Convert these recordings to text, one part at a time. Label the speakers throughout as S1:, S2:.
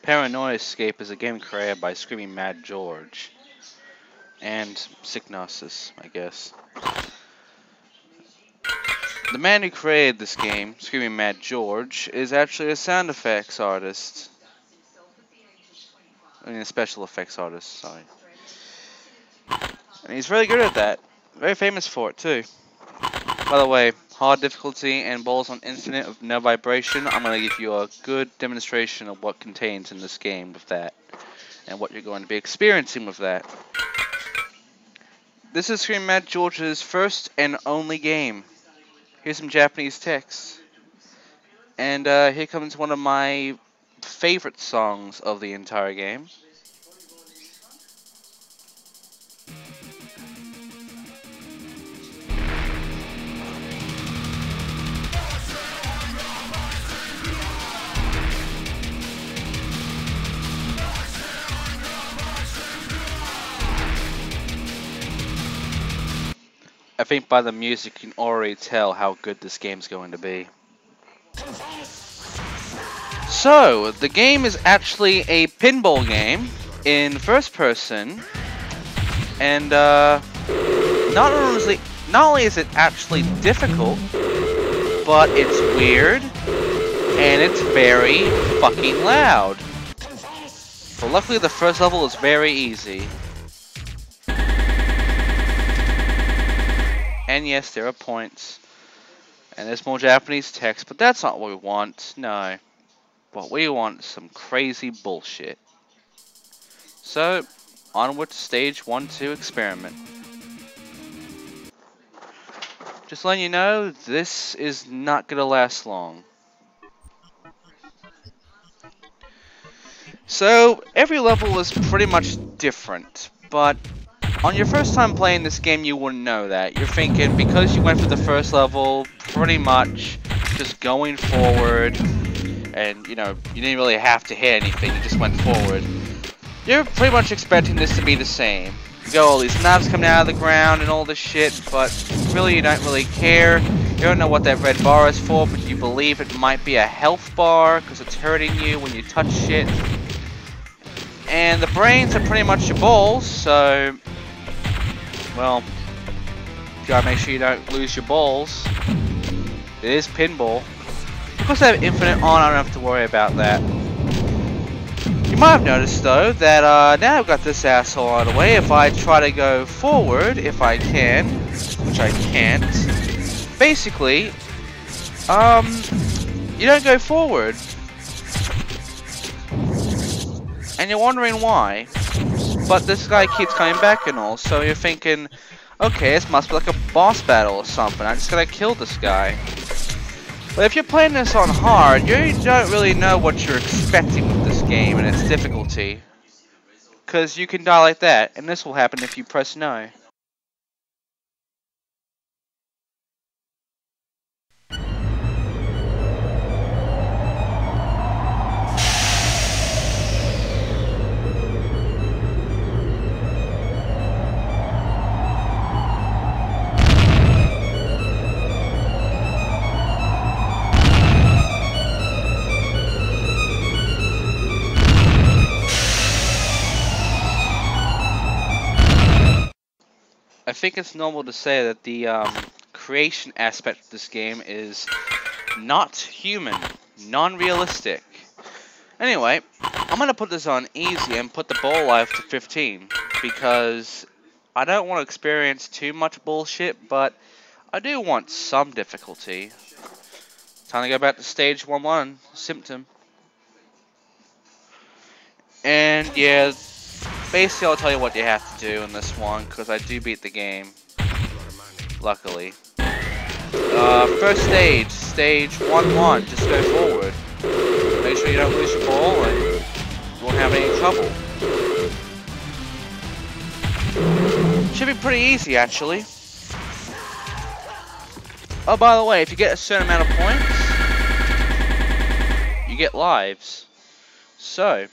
S1: Paranoia Scape is a game created by Screaming Mad George. And Psygnosis, I guess. The man who created this game, Screaming Mad George, is actually a sound effects artist. I mean, a special effects artist, sorry. And he's really good at that. Very famous for it, too. By the way, hard difficulty and balls on infinite with no vibration. I'm going to give you a good demonstration of what contains in this game with that. And what you're going to be experiencing with that. This is Screaming Mad George's first and only game. Here's some Japanese text. And here comes one of my favorite songs of the entire game. I think by the music you can already tell how good this game's going to be. So, the game is actually a pinball game in first person, and not only is it actually difficult, but it's weird, and it's very fucking loud. But luckily the first level is very easy. And yes, there are points. And there's more Japanese text, but that's not what we want. No. What we want is some crazy bullshit. So, onward to stage 1-2 experiment. Just letting you know, this is not gonna last long. So, every level is pretty much different, but on your first time playing this game, you wouldn't know that. You're thinking, because you went for the first level, pretty much just going forward, and, you know, you didn't really have to hit anything, you just went forward. You're pretty much expecting this to be the same. You got all these knobs coming out of the ground and all this shit, but really you don't really care. You don't know what that red bar is for, but you believe it might be a health bar, because it's hurting you when you touch shit. And the brains are pretty much your balls, so... well, you gotta make sure you don't lose your balls. It is pinball. Because I have infinite on, I don't have to worry about that. You might have noticed though that now I've got this asshole out of the way. If I try to go forward, if I can, which I can't, basically, you don't go forward. And you're wondering why. But this guy keeps coming back and all, so you're thinking, okay, this must be like a boss battle or something, I just gotta kill this guy. But if you're playing this on hard, you don't really know what you're expecting with this game and its difficulty. Because you can die like that, and this will happen if you press no. I think it's normal to say that the creation aspect of this game is not human, non-realistic. Anyway, I'm going to put this on easy and put the ball life to 15, because I don't want to experience too much bullshit, but I do want some difficulty. Time to go back to stage 1-1, symptom. And yeah, basically I'll tell you what you have to do in this one, because I do beat the game, luckily. First stage, stage 1-1, just go forward. Make sure you don't lose your ball and you won't have any trouble. Should be pretty easy actually. Oh, by the way, if you get a certain amount of points, you get lives. So,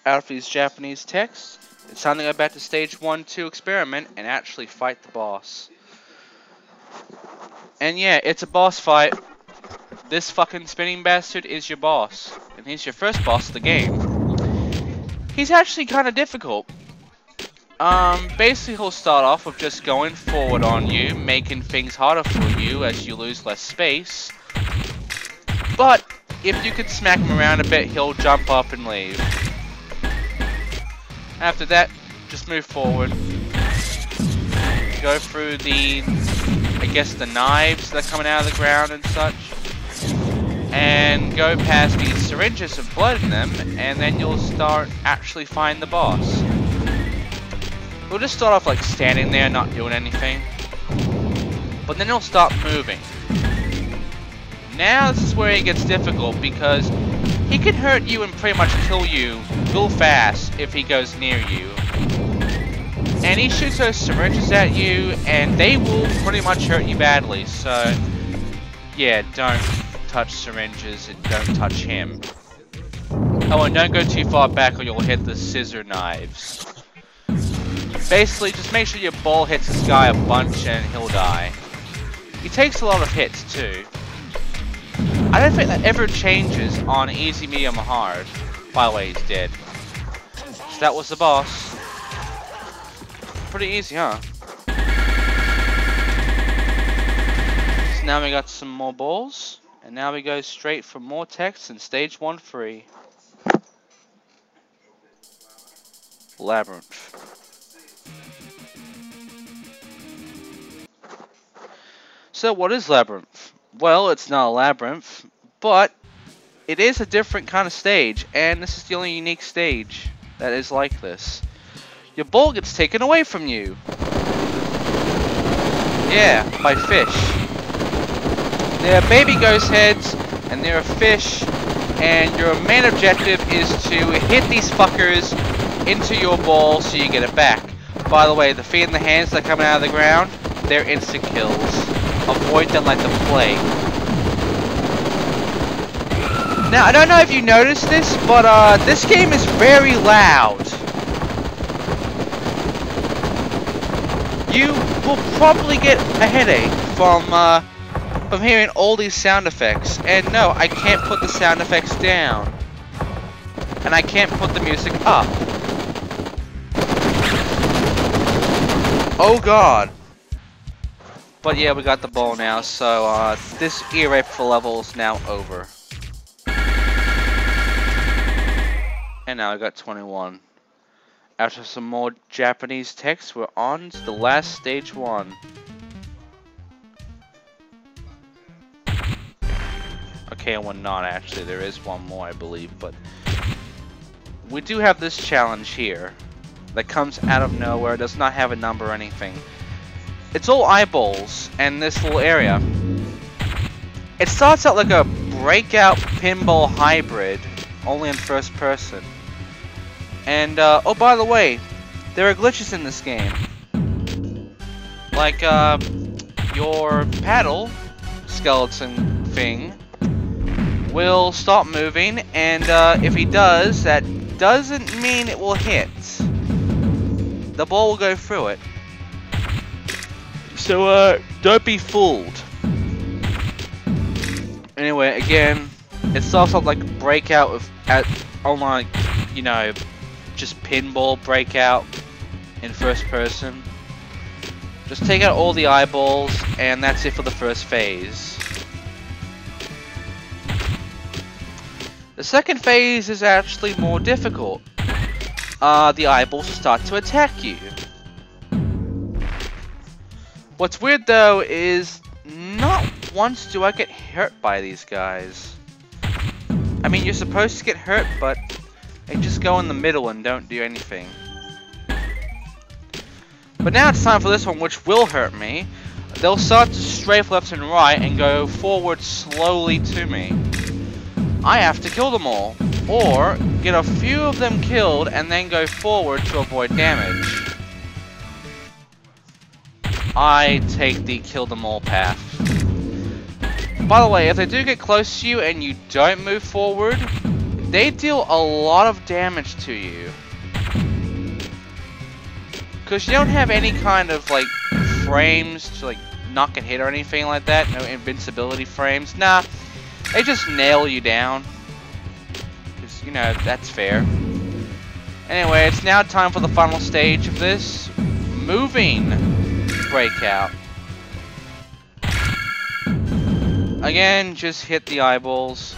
S1: out of these Japanese texts, it's time to go back to stage 1-2 experiment and actually fight the boss. And yeah, it's a boss fight. This fucking spinning bastard is your boss. And he's your first boss of the game. He's actually kind of difficult. Basically he'll start off with just going forward on you, making things harder for you as you lose less space. But if you could smack him around a bit, he'll jump up and leave. After that, just move forward. Go through the, I guess, the knives that are coming out of the ground and such. And go past these syringes of blood in them, and then you'll start actually find the boss. We'll just start off like standing there, not doing anything. But then he'll start moving. Now this is where it gets difficult because he can hurt you and pretty much kill you real fast if he goes near you. And he shoots those syringes at you and they will pretty much hurt you badly. So yeah, don't touch syringes and don't touch him. Oh, and don't go too far back or you'll hit the scissor knives. Basically, just make sure your ball hits this guy a bunch and he'll die. He takes a lot of hits too. I don't think that ever changes on easy, medium, or hard. By the way, he's dead. So that was the boss. Pretty easy, huh? So now we got some more balls. And now we go straight for more text in stage 1 free. Labyrinth. So what is Labyrinth? Well, it's not a labyrinth, but it is a different kind of stage, and this is the only unique stage that is like this. Your ball gets taken away from you. Yeah, by fish. They're baby ghost heads, and they're fish, and your main objective is to hit these fuckers into your ball so you get it back. By the way, the feet and the hands that are coming out of the ground, they're instant kills. Avoid them like the plague. Now, I don't know if you noticed this, but this game is very loud. You will probably get a headache from hearing all these sound effects. And no, I can't put the sound effects down. And I can't put the music up. Oh god. But yeah, we got the ball now, so this era for level is now over. And now I got 21. After some more Japanese text, we're on to the last stage 1. Okay, we're not actually. There is one more, I believe, but we do have this challenge here that comes out of nowhere. It does not have a number or anything. It's all eyeballs and this little area. It starts out like a breakout pinball hybrid, only in first person. And oh, by the way, there are glitches in this game. Like your paddle skeleton thing will stop moving, and if he does, that doesn't mean it will hit. The ball will go through it. So, don't be fooled. Anyway, again, it starts off like a breakout of, like, you know, just pinball breakout in first person. Just take out all the eyeballs, and that's it for the first phase. The second phase is actually more difficult. The eyeballs start to attack you. What's weird though is not once do I get hurt by these guys. I mean, you're supposed to get hurt, but they just go in the middle and don't do anything. But now it's time for this one, which will hurt me. They'll start to strafe left and right and go forward slowly to me. I have to kill them all, or get a few of them killed and then go forward to avoid damage. I take the kill them all path. By the way, if they do get close to you and you don't move forward, they deal a lot of damage to you. Because you don't have any kind of like frames to like not get hit or anything like that. No invincibility frames. Nah, they just nail you down. Because, you know, that's fair. Anyway, it's now time for the final stage of this moving breakout. Again, just hit the eyeballs.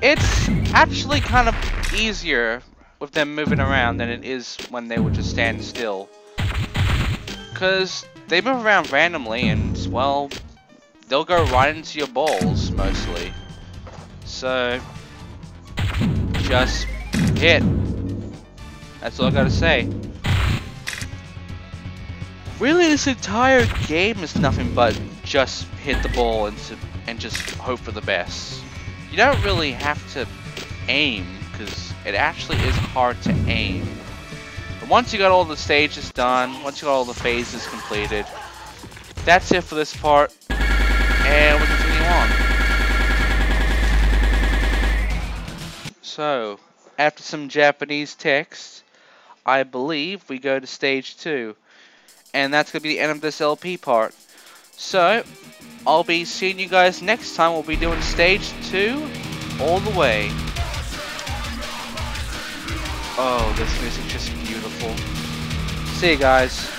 S1: It's actually kind of easier with them moving around than it is when they would just stand still. Because they move around randomly and, well, they'll go right into your balls, mostly. So, just hit. That's all I gotta say. Really, this entire game is nothing but just hit the ball and just hope for the best. You don't really have to aim, because it actually is hard to aim. But once you got all the stages done, once you got all the phases completed, that's it for this part, and we'll continue on. So, after some Japanese text, I believe we go to stage 2. And that's going to be the end of this LP part. So, I'll be seeing you guys next time. We'll be doing stage 2 all the way. Oh, this music's just beautiful. See you guys.